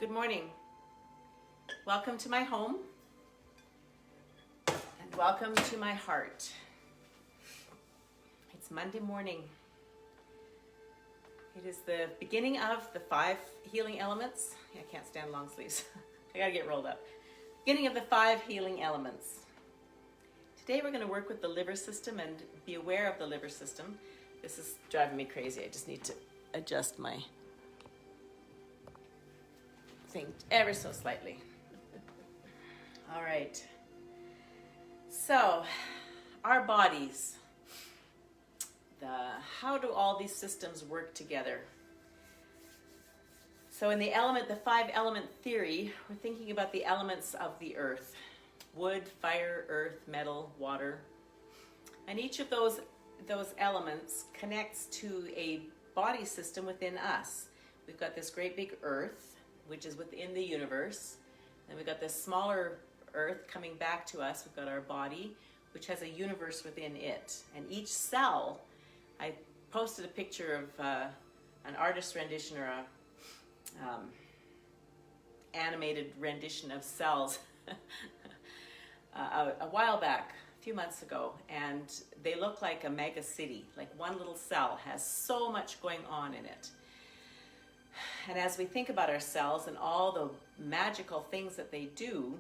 Good morning. Welcome to my home and welcome to my heart. It's Monday morning. It is the beginning of the 5 healing elements. I can't stand long sleeves. I gotta get rolled up. Beginning of the 5 healing elements. Today we're going to work with the liver system and be aware of the liver system. This is driving me crazy. I just need to adjust my thing ever so slightly. All right. So, our bodies. How do all these systems work together? So in the 5 element theory, we're thinking about the elements of the earth. Wood, fire, earth, metal, water. And each of those elements connects to a body system within us. We've got this great big earth, which is within the universe. And we've got this smaller earth coming back to us. We've got our body, which has a universe within it. And each cell, I posted a picture of an artist's rendition or a animated rendition of cells a while back, a few months ago, and they look like a mega city. Like one little cell has so much going on in it. And as we think about our cells and all the magical things that they do,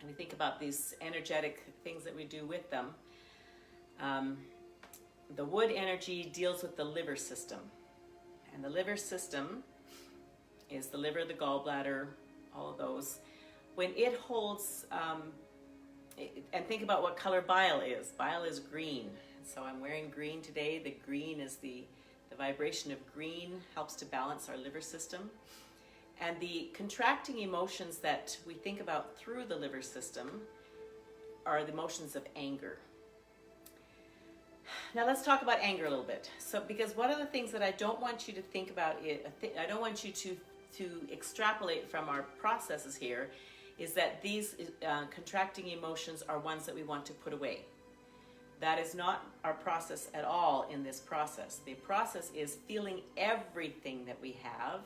and we think about these energetic things that we do with them, the wood energy deals with the liver system. And the liver system is the liver, the gallbladder, all of those. When it holds, and think about what color bile is. Bile is green. So I'm wearing green today. The green is the vibration of green helps to balance our liver system. And the contracting emotions that we think about through the liver system are the emotions of anger. Now let's talk about anger a little bit. So, because one of the things that I don't want you to think about, I don't want you to extrapolate from our processes here, is that these contracting emotions are ones that we want to put away. That is not our process at all in this process. The process is feeling everything that we have,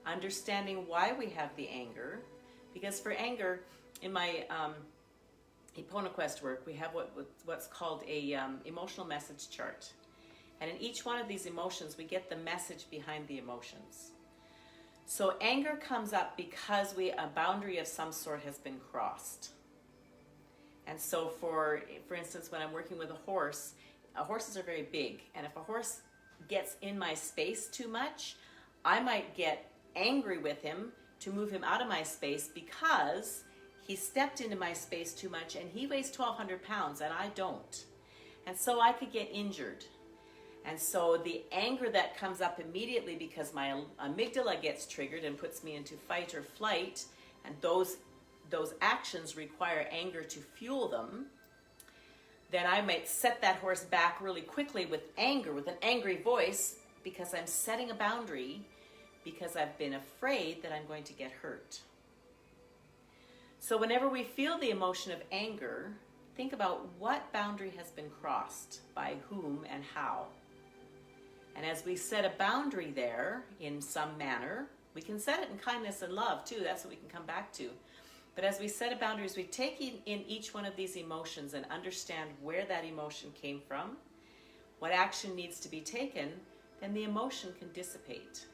understanding why we have the anger, because for anger, in my Quest work, we have what's called a emotional message chart. And in each one of these emotions, we get the message behind the emotions. So anger comes up because a boundary of some sort has been crossed. And so for instance, when I'm working with horses are very big. And if a horse gets in my space too much, I might get angry with him to move him out of my space because he stepped into my space too much and he weighs 1,200 pounds and I don't. And so I could get injured. And so the anger that comes up immediately because my amygdala gets triggered and puts me into fight or flight, and those actions require anger to fuel them, then I might set that horse back really quickly with anger, with an angry voice, because I'm setting a boundary because I've been afraid that I'm going to get hurt. So whenever we feel the emotion of anger, think about what boundary has been crossed, by whom and how. And as we set a boundary there in some manner, we can set it in kindness and love too. That's what we can come back to. But as we set a boundary, as we take in each one of these emotions and understand where that emotion came from, what action needs to be taken, then the emotion can dissipate.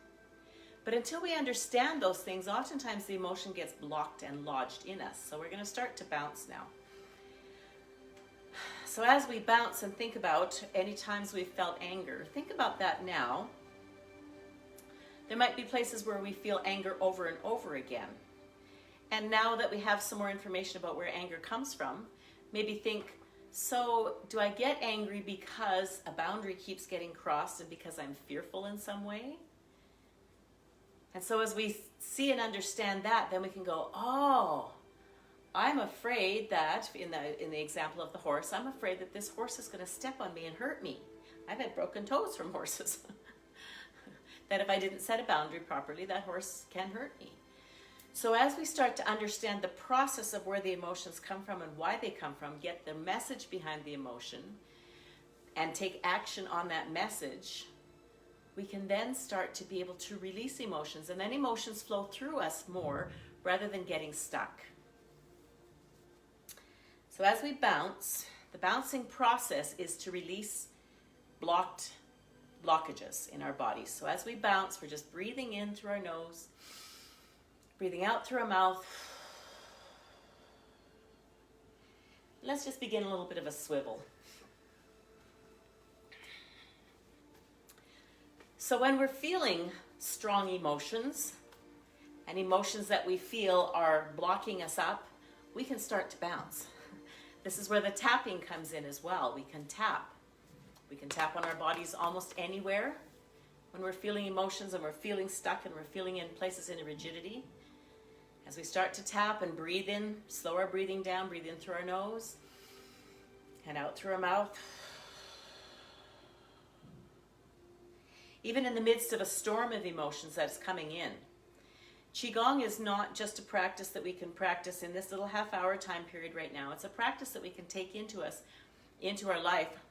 But until we understand those things, oftentimes the emotion gets blocked and lodged in us. So we're going to start to bounce now. So as we bounce and think about any times we've felt anger, think about that now. There might be places where we feel anger over and over again. And now that we have some more information about where anger comes from, maybe think, so do I get angry because a boundary keeps getting crossed and because I'm fearful in some way? And so as we see and understand that, then we can go, oh, I'm afraid that, in the example of the horse, I'm afraid that this horse is going to step on me and hurt me. I've had broken toes from horses. That if I didn't set a boundary properly, that horse can hurt me. So as we start to understand the process of where the emotions come from and why they come from, get the message behind the emotion, and take action on that message, we can then start to be able to release emotions, and then emotions flow through us more rather than getting stuck. So as we bounce, the bouncing process is to release blockages in our bodies. So as we bounce, we're just breathing in through our nose, breathing out through our mouth. Let's just begin a little bit of a swivel. So when we're feeling strong emotions, and emotions that we feel are blocking us up, we can start to bounce. This is where the tapping comes in as well. We can tap. We can tap on our bodies almost anywhere when we're feeling emotions and we're feeling stuck and we're feeling in places in rigidity. As we start to tap and breathe in, slow our breathing down, breathe in through our nose and out through our mouth. Even in the midst of a storm of emotions that's coming in. Qigong is not just a practice that we can practice in this little half-hour time period right now. It's a practice that we can take into our life,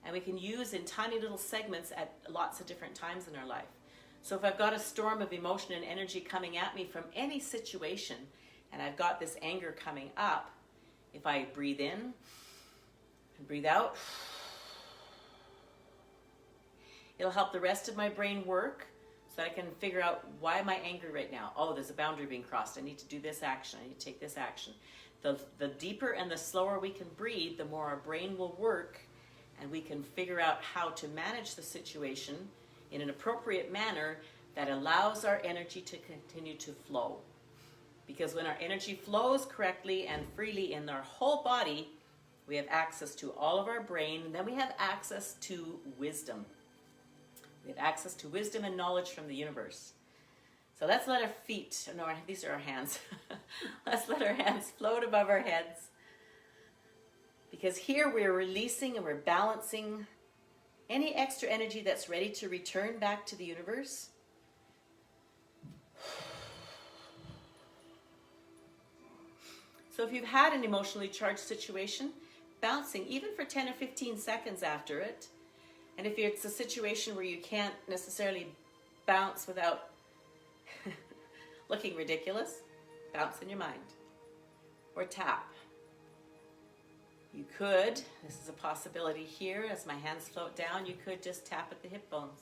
and we can use in tiny little segments at lots of different times in our life. So if I've got a storm of emotion and energy coming at me from any situation, and I've got this anger coming up, if I breathe in and breathe out, it'll help the rest of my brain work so that I can figure out, why am I angry right now? Oh, there's a boundary being crossed. I need to do this action. I need to take this action. The deeper and the slower we can breathe, the more our brain will work, and we can figure out how to manage the situation in an appropriate manner that allows our energy to continue to flow. Because when our energy flows correctly and freely in our whole body, we have access to all of our brain, and then we have access to wisdom. We have access to wisdom and knowledge from the universe. So let's let our feet, no, these are our hands. Let's let our hands float above our heads. Because here we're releasing and we're balancing any extra energy that's ready to return back to the universe. So if you've had an emotionally charged situation, bouncing even for 10 or 15 seconds after it, and if it's a situation where you can't necessarily bounce without looking ridiculous, bounce in your mind. Or tap. You could, this is a possibility here, as my hands float down, you could just tap at the hip bones.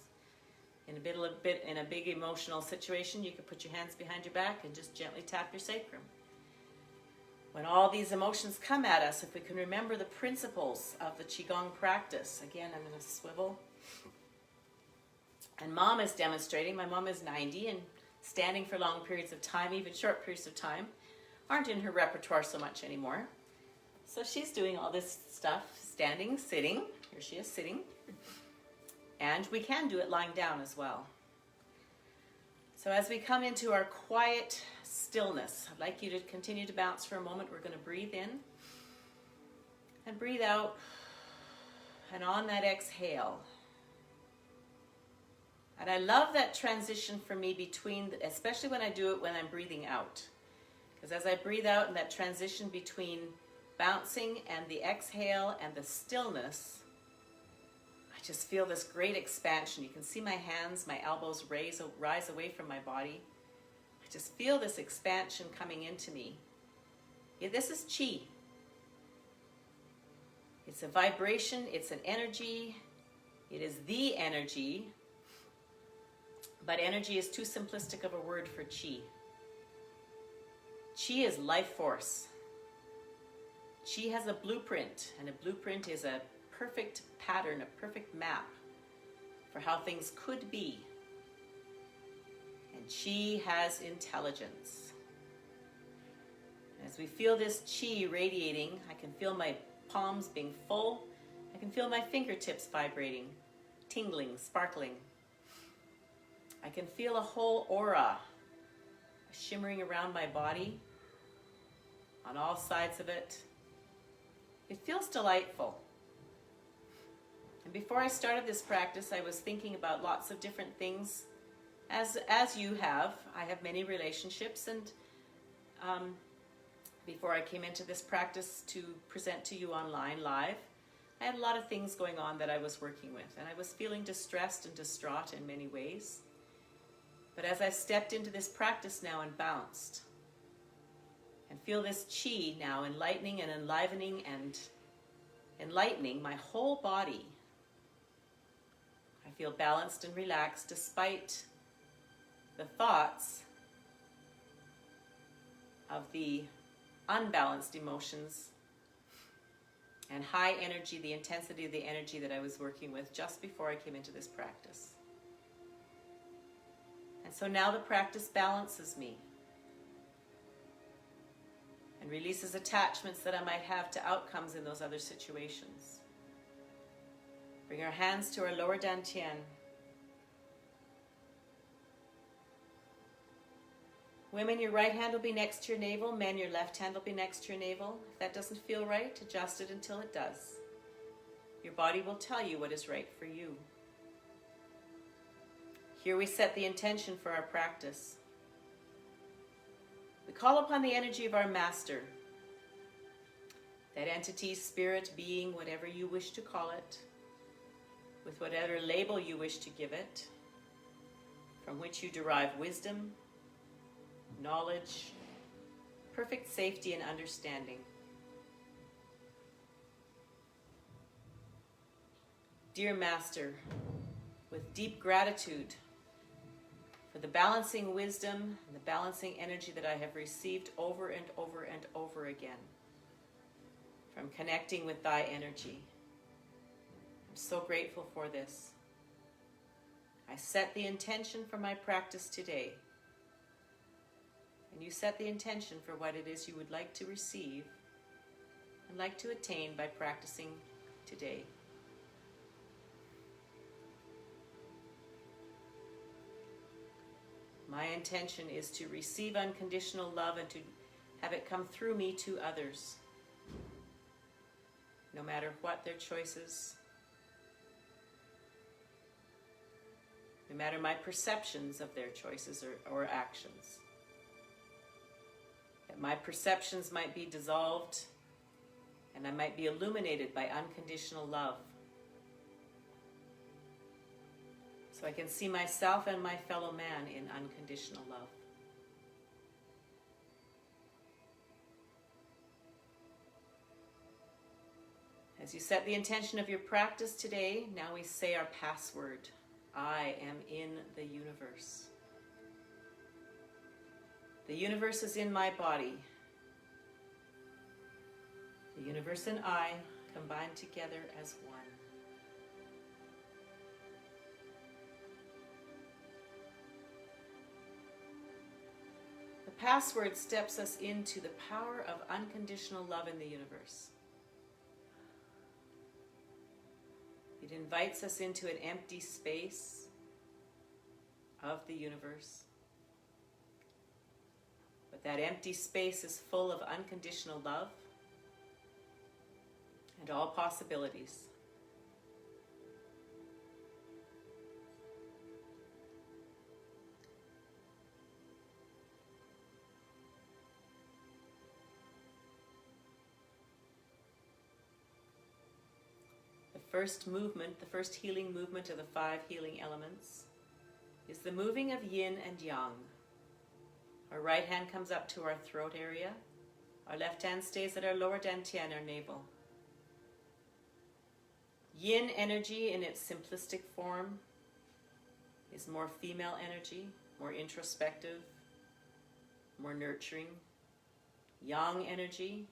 In a big emotional situation, you could put your hands behind your back and just gently tap your sacrum. When all these emotions come at us, if we can remember the principles of the Qigong practice, again, I'm going to swivel. And Mom is demonstrating. My mom is 90, and standing for long periods of time, even short periods of time, aren't in her repertoire so much anymore. So she's doing all this stuff, standing, sitting. Here she is sitting. And we can do it lying down as well. So as we come into our quiet stillness, I'd like you to continue to bounce for a moment. We're going to breathe in and breathe out. And on that exhale. And I love that transition for me between, especially when I do it when I'm breathing out. Because as I breathe out and that transition between bouncing and the exhale and the stillness, I just feel this great expansion. You can see my hands, my elbows rise away from my body. I just feel this expansion coming into me. Yeah, this is Qi. It's a vibration, it's an energy, it is the energy, but energy is too simplistic of a word for Qi. Qi is life force. Qi has a blueprint, and a blueprint is a perfect pattern, a perfect map for how things could be. And Qi has intelligence. As we feel this Qi radiating, I can feel my palms being full. I can feel my fingertips vibrating, tingling, sparkling. I can feel a whole aura shimmering around my body on all sides of it. It feels delightful. And before I started this practice, I was thinking about lots of different things. As you have, I have many relationships, and before I came into this practice to present to you online live, I had a lot of things going on that I was working with, and I was feeling distressed and distraught in many ways. But as I stepped into this practice now and bounced, and feel this chi now enlightening and enlivening and enlightening my whole body, I feel balanced and relaxed despite the thoughts of the unbalanced emotions and high energy, the intensity of the energy that I was working with just before I came into this practice. And so now the practice balances me and releases attachments that I might have to outcomes in those other situations. Bring our hands to our lower dantian. Women, your right hand will be next to your navel. Men, your left hand will be next to your navel. If that doesn't feel right, adjust it until it does. Your body will tell you what is right for you. Here we set the intention for our practice. We call upon the energy of our master, that entity, spirit, being, whatever you wish to call it, with whatever label you wish to give it, from which you derive wisdom, knowledge, perfect safety and understanding. Dear Master, with deep gratitude for the balancing wisdom and the balancing energy that I have received over and over and over again from connecting with thy energy, I'm so grateful for this. I set the intention for my practice today. And you set the intention for what it is you would like to receive and like to attain by practicing today. My intention is to receive unconditional love and to have it come through me to others, no matter what their choices, no matter my perceptions of their choices or actions. That my perceptions might be dissolved and I might be illuminated by unconditional love. So I can see myself and my fellow man in unconditional love. As you set the intention of your practice today, now we say our password. I am in the universe. The universe is in my body. The universe and I combine together as one. The password steps us into the power of unconditional love in the universe. It invites us into an empty space of the universe. But that empty space is full of unconditional love and all possibilities. The first movement, the first healing movement of the 5 healing elements is the moving of Yin and Yang. Our right hand comes up to our throat area. Our left hand stays at our lower dantian, our navel. Yin energy in its simplistic form is more female energy, more introspective, more nurturing. Yang energy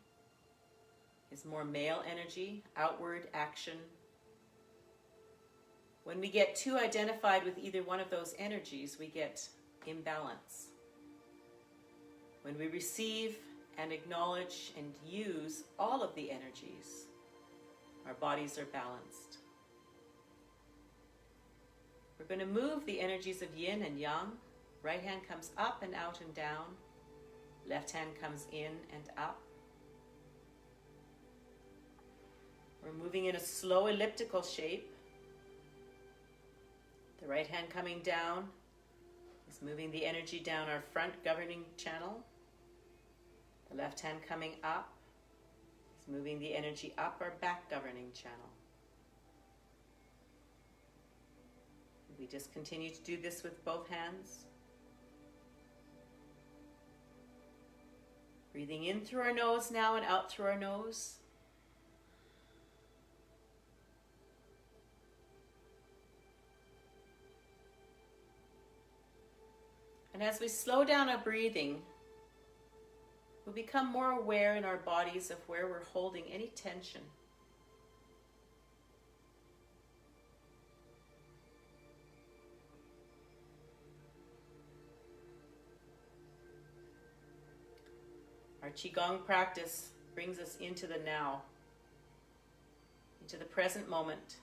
is more male energy, outward action. When we get too identified with either one of those energies, we get imbalance. When we receive and acknowledge and use all of the energies, our bodies are balanced. We're going to move the energies of Yin and Yang. Right hand comes up and out and down. Left hand comes in and up. We're moving in a slow elliptical shape. The right hand coming down is moving the energy down our front governing channel. The left hand coming up is moving the energy up our back governing channel. We just continue to do this with both hands. Breathing in through our nose now and out through our nose. And as we slow down our breathing, we'll become more aware in our bodies of where we're holding any tension. Our Qigong practice brings us into the now, into the present moment.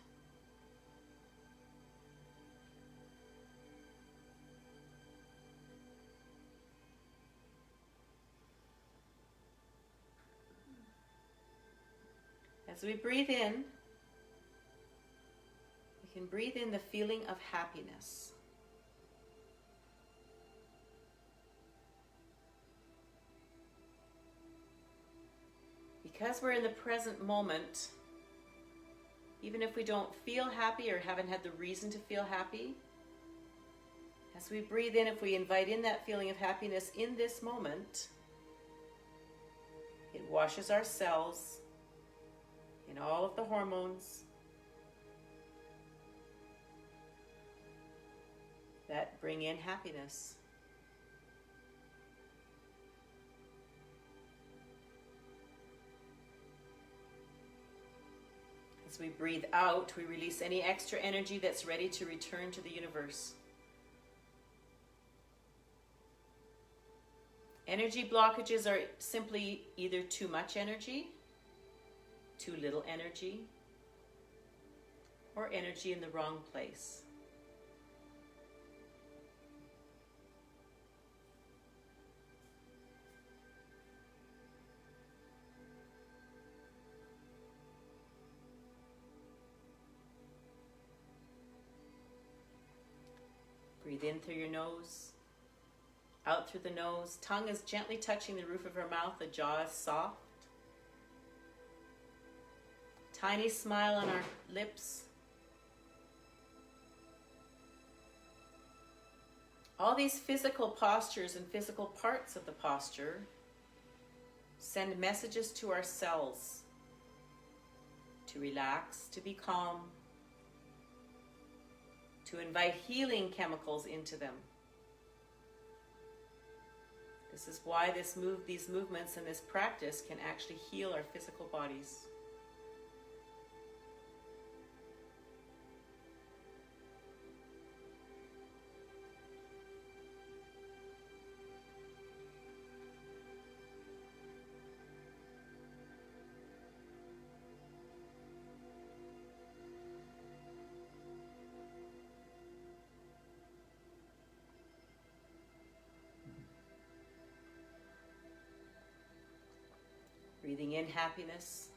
As we breathe in, we can breathe in the feeling of happiness. Because we're in the present moment, even if we don't feel happy or haven't had the reason to feel happy, as we breathe in, if we invite in that feeling of happiness in this moment, it washes our cells in all of the hormones that bring in happiness. As we breathe out, we release any extra energy that's ready to return to the universe. Energy blockages are simply either too much energy, too little energy, or energy in the wrong place. Breathe in through your nose, out through the nose. Tongue is gently touching the roof of our mouth. The jaw is soft. Tiny smile on our lips. All these physical postures and physical parts of the posture send messages to our cells to relax, to be calm, to invite healing chemicals into them. This is why these movements and this practice can actually heal our physical bodies. Breathing in happiness.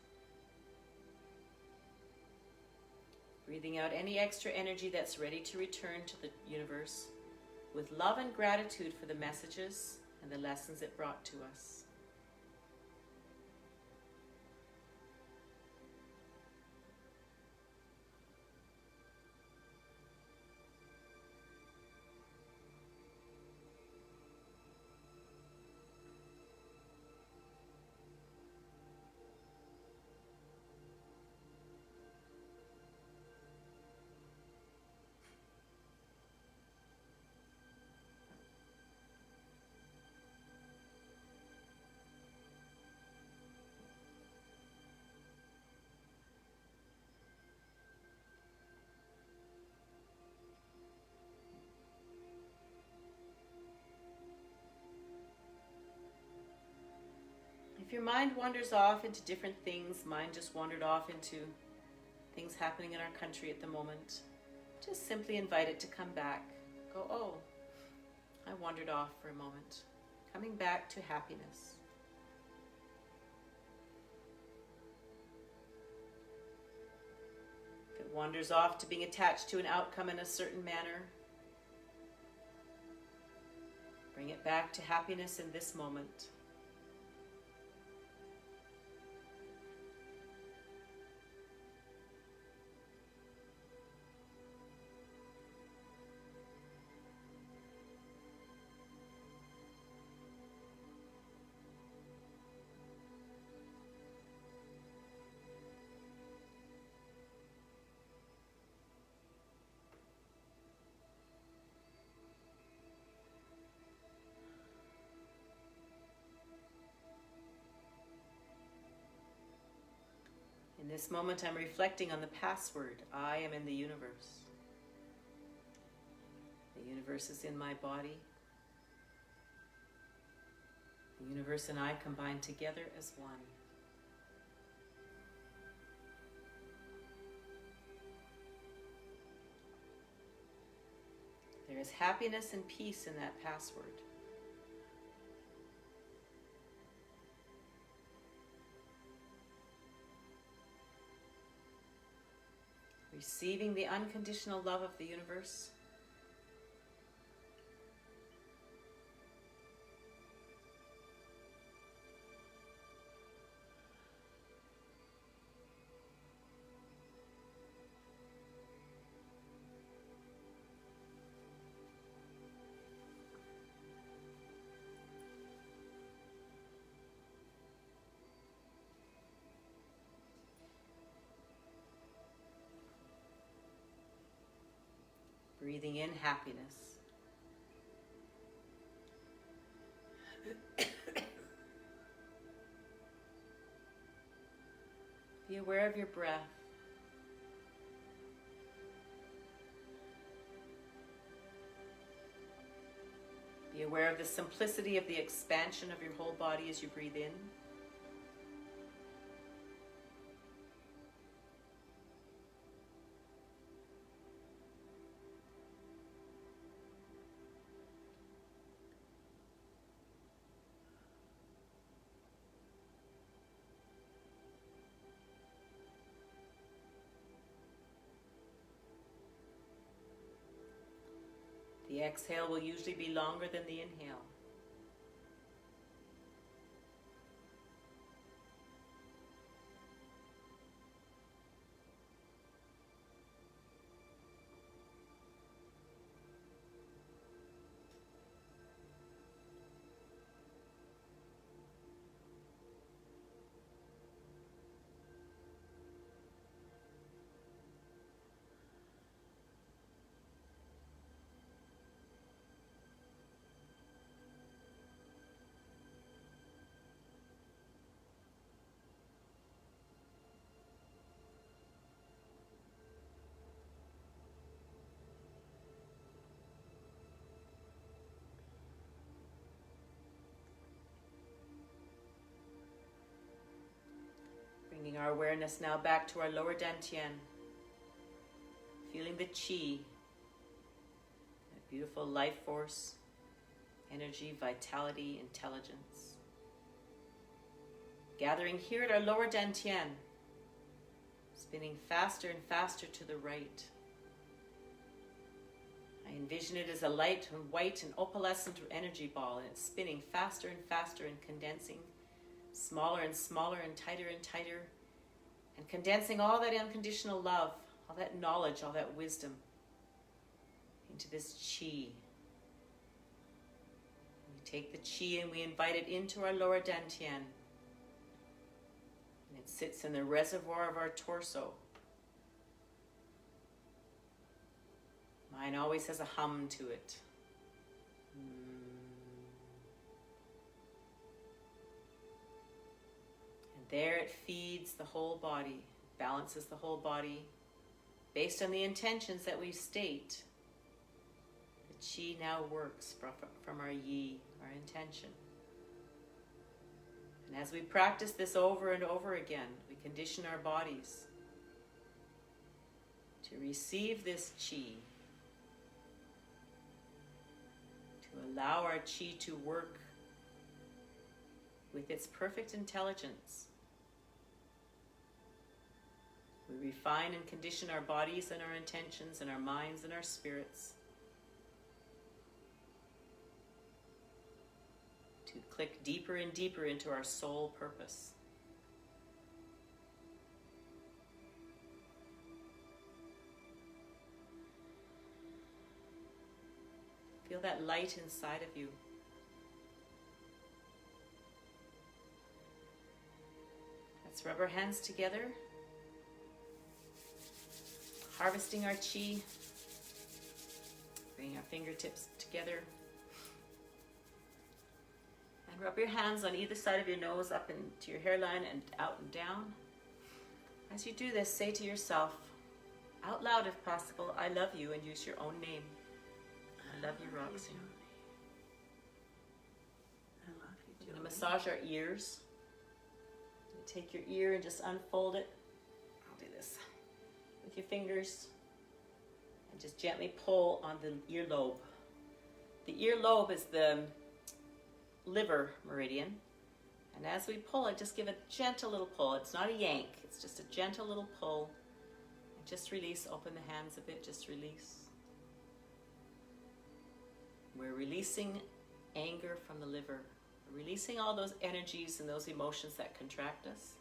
Breathing out any extra energy that's ready to return to the universe with love and gratitude for the messages and the lessons it brought to us. If your mind wanders off into different things, mine just wandered off into things happening in our country at the moment, just simply invite it to come back. Go, oh, I wandered off for a moment. Coming back to happiness. If it wanders off to being attached to an outcome in a certain manner, bring it back to happiness in this moment. In this moment, I'm reflecting on the password. I am in the universe. The universe is in my body. The universe and I combine together as one. There is happiness and peace in that password. Receiving the unconditional love of the universe. Breathing in happiness. Be aware of your breath. Be aware of the simplicity of the expansion of your whole body as you breathe in. The exhale will usually be longer than the inhale. Bringing our awareness now back to our lower dantian. Feeling the qi, that beautiful life force, energy, vitality, intelligence. Gathering here at our lower dantian, spinning faster and faster to the right. I envision it as a light and white and opalescent energy ball, and it's spinning faster and faster and condensing, smaller and smaller and tighter, and condensing all that unconditional love, all that knowledge, all that wisdom into this qi. We take the qi and we invite it into our lower dantian. And it sits in the reservoir of our torso. Mine always has a hum to it. And there it feeds the whole body, balances the whole body. Based on the intentions that we state, the qi now works from our yi, our intention. And as we practice this over and over again, we condition our bodies to receive this qi, to allow our qi to work with its perfect intelligence. We refine and condition our bodies and our intentions and our minds and our spirits to click deeper and deeper into our soul purpose. Feel that light inside of you. Let's rub our hands together, harvesting our qi. Bring our fingertips together. And rub your hands on either side of your nose, up into your hairline and out and down. As you do this, say to yourself, out loud if possible, I love you, and use your own name. I love you, Roxy. I love you, We're going to massage our ears. You take your ear and just unfold it. I'll do this with your fingers. And just gently pull on the earlobe. The earlobe is the liver meridian. And as we pull it, just give a gentle little pull. It's not a yank. It's just a gentle little pull. And just release. Open the hands a bit. Just release. We're releasing anger from the liver. We're releasing all those energies and those emotions that contract us.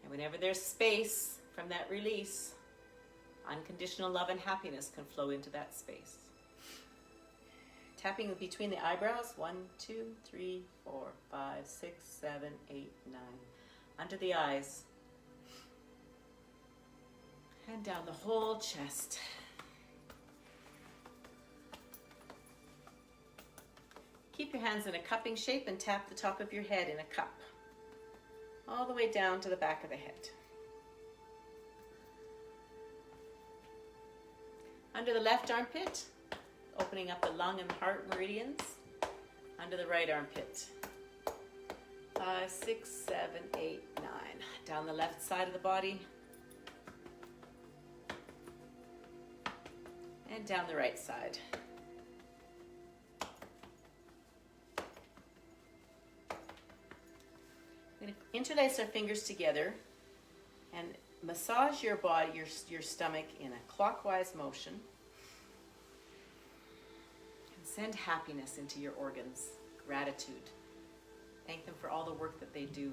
And whenever there's space from that release, unconditional love and happiness can flow into that space. Tapping between the eyebrows. 1, 2, 3, 4, 5, 6, 7, 8, 9. Under the eyes. And down the whole chest. Keep your hands in a cupping shape and tap the top of your head in a cup. All the way down to the back of the head. Under the left armpit, opening up the lung and heart meridians. Under the right armpit. 5, 6, 7, 8, 9. Down the left side of the body. And down the right side. We're going to interlace our fingers together and massage your body, your stomach in a clockwise motion. And send happiness into your organs, gratitude. Thank them for all the work that they do.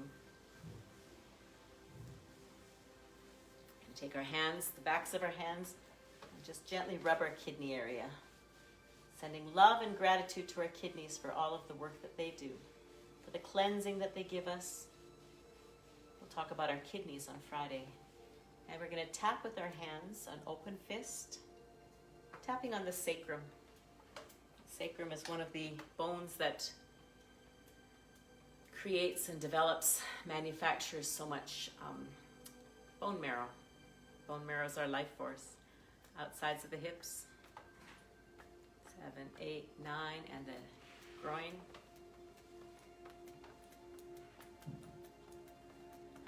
And take our hands, the backs of our hands, and just gently rub our kidney area. Sending love and gratitude to our kidneys for all of the work that they do, for the cleansing that they give us. We'll talk about our kidneys on Friday. And we're going to tap with our hands, an open fist, tapping on the sacrum. Sacrum is one of the bones that creates and develops, manufactures so much bone marrow. Bone marrow is our life force. Outsides of the hips, 7, 8, 9, and the groin.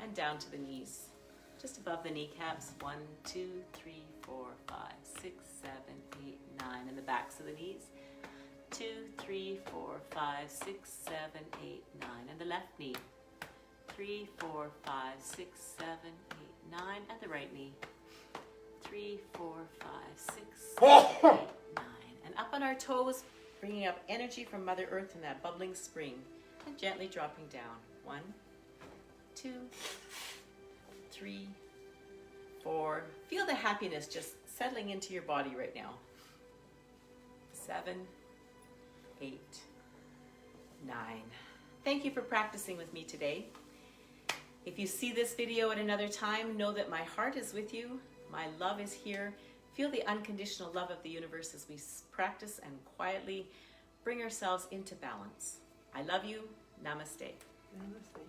And down to the knees. Just above the kneecaps, 1, 2, 3, 4, 5, 6, 7, 8, 9, and the backs of the knees. 2, 3, 4, 5, 6, 7, 8, 9, and the left knee. 3, 4, 5, 6, 7, 8, 9, and the right knee. 3, 4, 5, 6, 7, 8, 9, and up on our toes, bringing up energy from Mother Earth in that bubbling spring, and gently dropping down. 1, 2, 3, 4. Feel the happiness just settling into your body right now. 7, 8, 9. Thank you for practicing with me today. If you see this video at another time, know that my heart is with you. My love is here. Feel the unconditional love of the universe as we practice and quietly bring ourselves into balance. I love you. Namaste. Namaste.